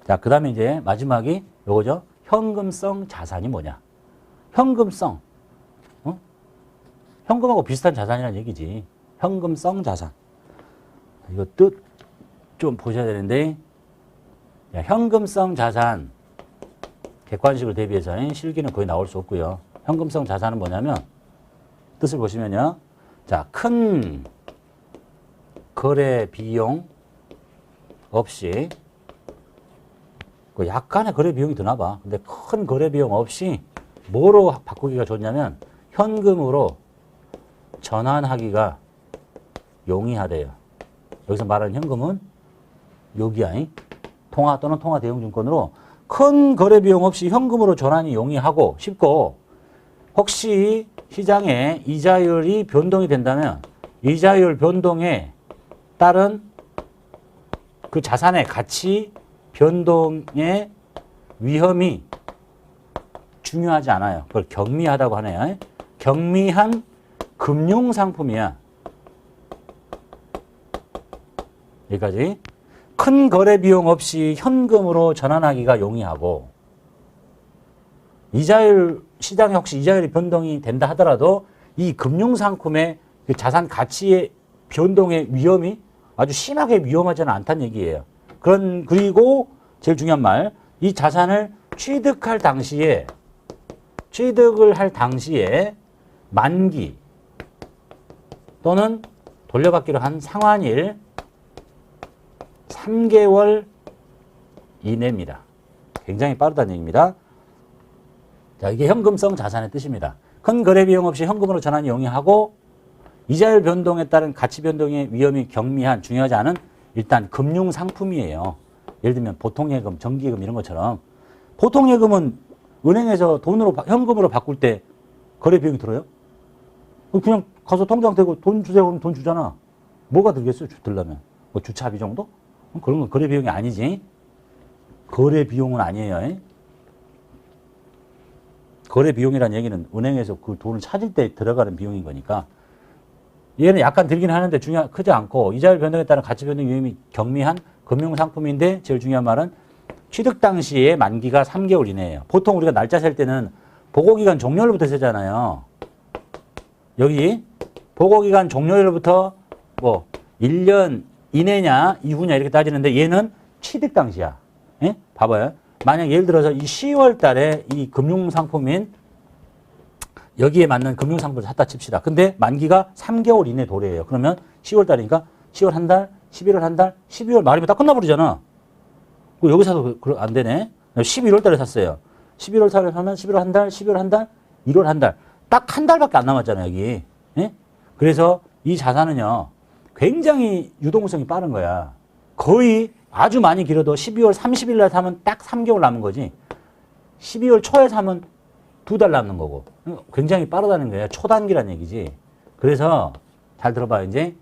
자, 그 다음에 이제 마지막이 요거죠. 현금성 자산이 뭐냐. 현금성. 어? 현금하고 비슷한 자산이라는 얘기지. 현금성 자산. 이거 뜻 좀 보셔야 되는데, 야, 현금성 자산. 객관식을 대비해서 실기는 거의 나올 수 없고요. 현금성 자산은 뭐냐면, 뜻을 보시면요. 자, 큰 거래 비용 없이, 약간의 거래 비용이 드나 봐. 근데 큰 거래 비용 없이 뭐로 바꾸기가 좋냐면 현금으로 전환하기가 용이하대요. 여기서 말하는 현금은 여기야. 통화 또는 통화 대용증권으로 큰 거래 비용 없이 현금으로 전환이 용이하고 쉽고, 혹시 시장에 이자율이 변동이 된다면 이자율 변동에 따른 그 자산의 가치 변동의 위험이 중요하지 않아요. 그걸 경미하다고 하네요. 경미한 금융상품이야. 여기까지. 큰 거래 비용 없이 현금으로 전환하기가 용이하고, 이자율, 시장에 혹시 이자율이 변동이 된다 하더라도 이 금융상품의 그 자산 가치의 변동의 위험이 아주 심하게 위험하지는 않다는 얘기예요. 그리고 제일 중요한 말, 이 자산을 취득을 할 당시에 만기 또는 돌려받기로 한 상환일 3개월 이내입니다. 굉장히 빠르다는 얘기입니다. 자, 이게 현금성 자산의 뜻입니다. 큰 거래 비용 없이 현금으로 전환이 용이하고, 이자율 변동에 따른 가치 변동의 위험이 경미한, 중요하지 않은 일단 금융상품이에요. 예를 들면 보통예금, 정기예금 이런 것처럼. 보통예금은 은행에서 현금으로 바꿀 때 거래 비용이 들어요? 그냥 가서 통장 대고 돈 주세요 그러면 돈 주잖아. 뭐가 들겠어요? 들려면. 뭐 주차비 정도? 그런 건 거래 비용이 아니지. 거래 비용은 아니에요. 거래 비용이라는 얘기는 은행에서 그 돈을 찾을 때 들어가는 비용인 거니까. 얘는 약간 들긴 하는데 크지 않고, 이자율 변동에 따른 가치 변동 위험이 경미한 금융상품인데, 제일 중요한 말은 취득 당시에 만기가 3개월 이내예요. 보통 우리가 날짜 셀 때는 보고기간 종료일부터 세잖아요. 여기 보고기간 종료일부터 뭐 1년 이내냐 이후냐 이렇게 따지는데, 얘는 취득 당시야. 예? 봐봐요. 만약 예를 들어서 이 10월 달에 이 금융상품인 여기에 맞는 금융상품을 샀다 칩시다. 근데 만기가 3개월 이내 도래해요. 그러면 10월 달이니까 10월 한 달, 11월 한 달, 12월 말이면 딱 끝나버리잖아. 여기 사도 안 되네. 11월 달에 샀어요. 11월 달에 사면 11월 한 달, 12월 한 달, 1월 한 달. 딱 한 달밖에 안 남았잖아요, 여기. 예? 그래서 이 자산은요, 굉장히 유동성이 빠른 거야. 거의 아주 많이 길어도 12월 30일 날 사면 딱 3개월 남은 거지. 12월 초에 사면 2달 남는 거고. 굉장히 빠르다는 거예요. 초단기란 얘기지. 그래서 잘 들어봐요, 이제.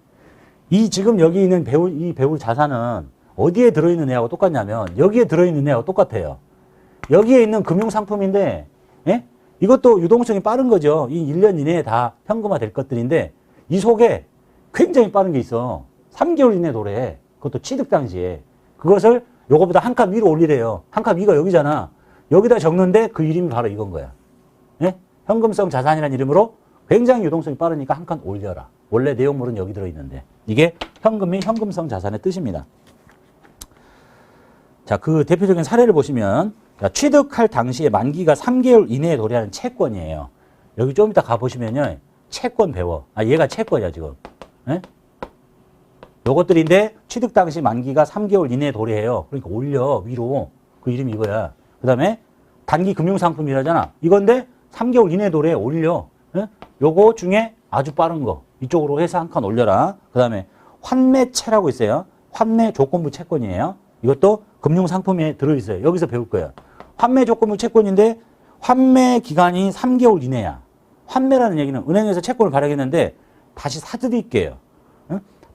지금 여기 있는 배울 자산은 어디에 들어있는 애하고 똑같냐면 여기에 들어있는 애하고 똑같아요. 여기에 있는 금융상품인데, 예? 이것도 유동성이 빠른 거죠. 이 1년 이내에 다 현금화 될 것들인데, 이 속에 굉장히 빠른 게 있어. 3개월 이내에 도래. 그것도 취득 당시에. 그것을 요거보다 한 칸 위로 올리래요. 한 칸 위가 여기잖아. 여기다 적는데 그 이름이 바로 이건 거야. 예? 현금성 자산이라는 이름으로 굉장히 유동성이 빠르니까 한 칸 올려라. 원래 내용물은 여기 들어있는데. 이게 현금 및 현금성 자산의 뜻입니다. 자, 그 대표적인 사례를 보시면, 자, 취득할 당시에 만기가 3개월 이내에 도래하는 채권이에요. 여기 좀 이따 가보시면요. 채권 배워. 얘가 채권이야, 지금. 예? 요것들인데 취득 당시 만기가 3개월 이내에 도래해요. 그러니까 올려, 위로. 그 이름이 이거야. 그 다음에 단기 금융상품이라잖아. 이건데 3개월 이내에 도래해, 올려. 예? 요거 중에 아주 빠른 거. 이쪽으로 해서 한 칸 올려라. 그 다음에 환매채라고 있어요. 환매 조건부 채권이에요. 이것도 금융상품에 들어있어요. 여기서 배울 거예요. 환매 조건부 채권인데 환매 기간이 3개월 이내야. 환매라는 얘기는 은행에서 채권을 발행했는데 다시 사드릴게요.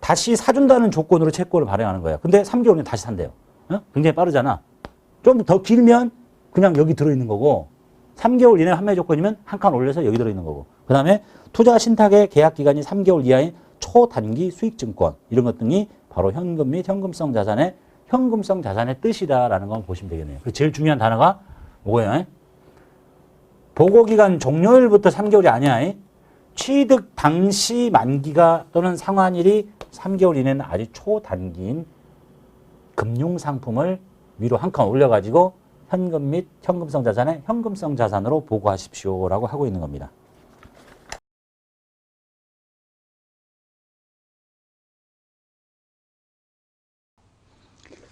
다시 사준다는 조건으로 채권을 발행하는 거야. 근데 3개월 이내 다시 산대요. 굉장히 빠르잖아. 좀 더 길면 그냥 여기 들어있는 거고, 3개월 이내 환매 조건이면 한 칸 올려서 여기 들어있는 거고, 그 다음에 투자 신탁의 계약 기간이 3개월 이하인 초단기 수익증권, 이런 것 등이 바로 현금 및 현금성 자산의 현금성 자산의 뜻이다라는 걸 보시면 되겠네요. 그 제일 중요한 단어가 뭐예요? 보고기간 종료일부터 3개월이 아니야. 취득 당시 만기가 또는 상환일이 3개월 이내는 아주 초단기인 금융상품을 위로 한 칸 올려가지고 현금 및 현금성 자산의 현금성 자산으로 보고하십시오라고 하고 있는 겁니다.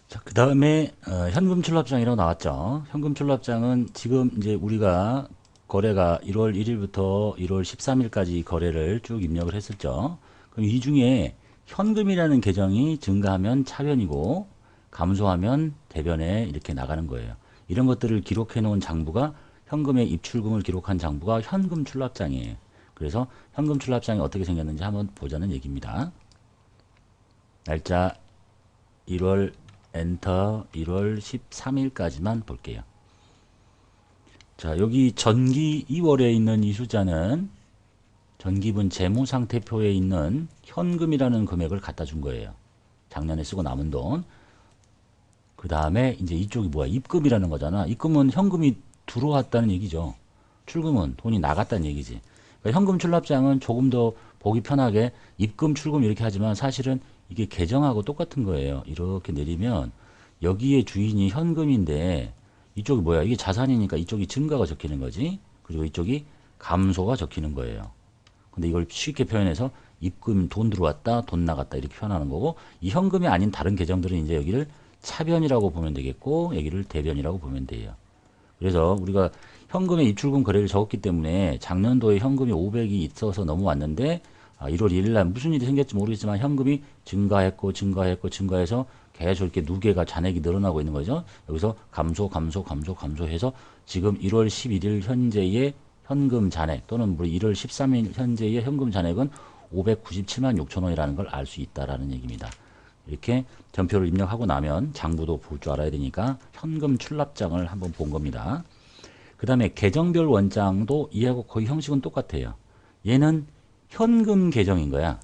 자, 그 다음에 현금 출납장이라고 나왔죠. 현금 출납장은 지금 이제 우리가 거래가 1월 1일부터 1월 13일까지 거래를 쭉 입력을 했었죠. 그럼 이 중에 현금이라는 계정이 증가하면 차변이고 감소하면 대변에 이렇게 나가는 거예요. 이런 것들을 기록해 놓은 장부가 현금의 입출금을 기록한 장부가 현금 출납장이에요. 그래서 현금 출납장이 어떻게 생겼는지 한번 보자는 얘기입니다. 날짜 1월 엔터 1월 13일까지만 볼게요. 자, 여기 전기 2월에 있는 이 숫자는 전기분 재무상태표에 있는 현금이라는 금액을 갖다 준 거예요. 작년에 쓰고 남은 돈. 그 다음에 이제 이쪽이 뭐야? 입금이라는 거잖아. 입금은 현금이 들어왔다는 얘기죠. 출금은 돈이 나갔다는 얘기지. 그러니까 현금 출납장은 조금 더 보기 편하게 입금, 출금 이렇게 하지만 사실은 이게 계정하고 똑같은 거예요. 이렇게 내리면 여기에 주인이 현금인데 이쪽이 뭐야? 이게 자산이니까 이쪽이 증가가 적히는 거지. 그리고 이쪽이 감소가 적히는 거예요. 근데 이걸 쉽게 표현해서 입금, 돈 들어왔다, 돈 나갔다 이렇게 표현하는 거고 이 현금이 아닌 다른 계정들은 이제 여기를 차변이라고 보면 되겠고 여기를 대변이라고 보면 돼요. 그래서 우리가 현금의 입출금 거래를 적었기 때문에 작년도에 현금이 500이 있어서 넘어왔는데 1월 1일 날 무슨 일이 생겼지 모르겠지만 현금이 증가해서 계속 이렇게 누계가 잔액이 늘어나고 있는 거죠. 여기서 감소해서 지금 1월 11일 현재의 현금 잔액 또는 1월 13일 현재의 현금 잔액은 597만 6천 원이라는 걸 알 수 있다라는 얘기입니다. 이렇게 전표를 입력하고 나면 장부도 볼 줄 알아야 되니까 현금 출납장을 한번 본 겁니다. 그 다음에 계정별 원장도 이하고 거의 형식은 똑같아요. 얘는 현금 계정인 거야.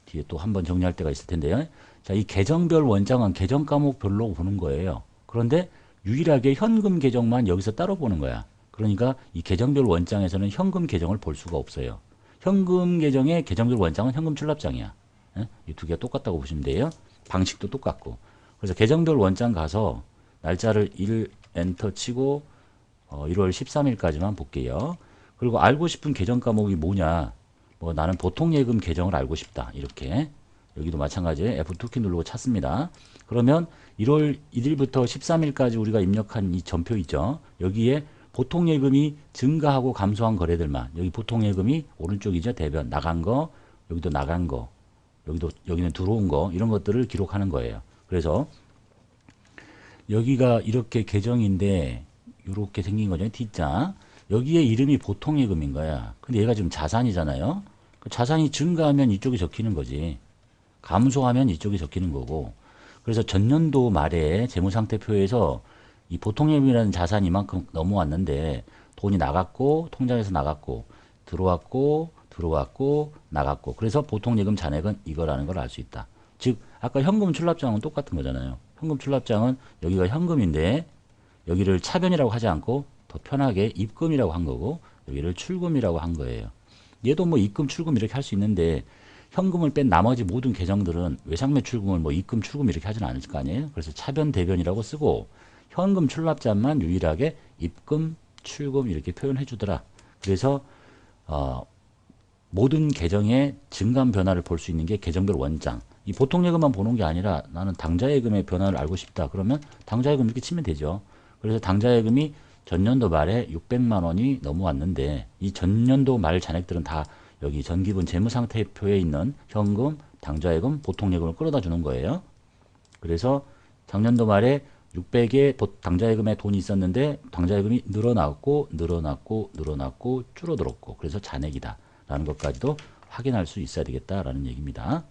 뒤에 또 한번 정리할 때가 있을 텐데요. 자, 이 계정별 원장은 계정 과목별로 보는 거예요. 그런데 유일하게 현금 계정만 여기서 따로 보는 거야. 그러니까 이 계정별 원장에서는 현금 계정을 볼 수가 없어요. 현금 계정의 계정별 원장은 현금 출납장이야. 이 두 개가 똑같다고 보시면 돼요. 방식도 똑같고. 그래서 계정별 원장 가서 날짜를 1 엔터 치고 1월 13일까지만 볼게요. 그리고 알고 싶은 계정 과목이 뭐냐. 뭐 나는 보통 예금 계정을 알고 싶다. 이렇게. 여기도 마찬가지에 F2키 누르고 찾습니다. 그러면 1월 1일부터 13일까지 우리가 입력한 이 전표 있죠. 여기에 보통 예금이 증가하고 감소한 거래들만. 여기 보통 예금이 오른쪽이죠. 대변 나간 거, 여기도 나간 거, 여기는 들어온 거 이런 것들을 기록하는 거예요. 그래서 여기가 이렇게 계정인데 이렇게 생긴 거죠. T자. 여기에 이름이 보통 예금인 거야. 근데 얘가 지금 자산이잖아요. 그 자산이 증가하면 이쪽이 적히는 거지. 감소하면 이쪽이 적히는 거고. 그래서 전년도 말에 재무상태표에서 이 보통예금이라는 자산이 이만큼 넘어왔는데 돈이 나갔고 통장에서 나갔고 들어왔고 나갔고 그래서 보통예금 잔액은 이거라는 걸 알 수 있다. 즉 아까 현금 출납장은 똑같은 거잖아요. 현금 출납장은 여기가 현금인데 여기를 차변이라고 하지 않고 더 편하게 입금이라고 한 거고 여기를 출금이라고 한 거예요. 얘도 뭐 입금 출금 이렇게 할 수 있는데 현금을 뺀 나머지 모든 계정들은 외상매 출금을 뭐 입금 출금 이렇게 하진 않을 거 아니에요. 그래서 차변 대변이라고 쓰고 현금 출납자만 유일하게 입금 출금 이렇게 표현해 주더라. 그래서 모든 계정의 증감 변화를 볼 수 있는 게 계정별 원장. 이 보통 예금만 보는 게 아니라 나는 당좌 예금의 변화를 알고 싶다. 그러면 당좌 예금 이렇게 치면 되죠. 그래서 당좌 예금이 전년도 말에 600만 원이 넘어왔는데 이 전년도 말 잔액들은 다 여기 전기분 재무상태표에 있는 현금, 당좌예금, 보통예금을 끌어다 주는 거예요. 그래서 작년도 말에 600에 당좌예금에 돈이 있었는데 당좌예금이 늘어났고 줄어들었고 그래서 잔액이다 라는 것까지도 확인할 수 있어야 되겠다라는 얘기입니다.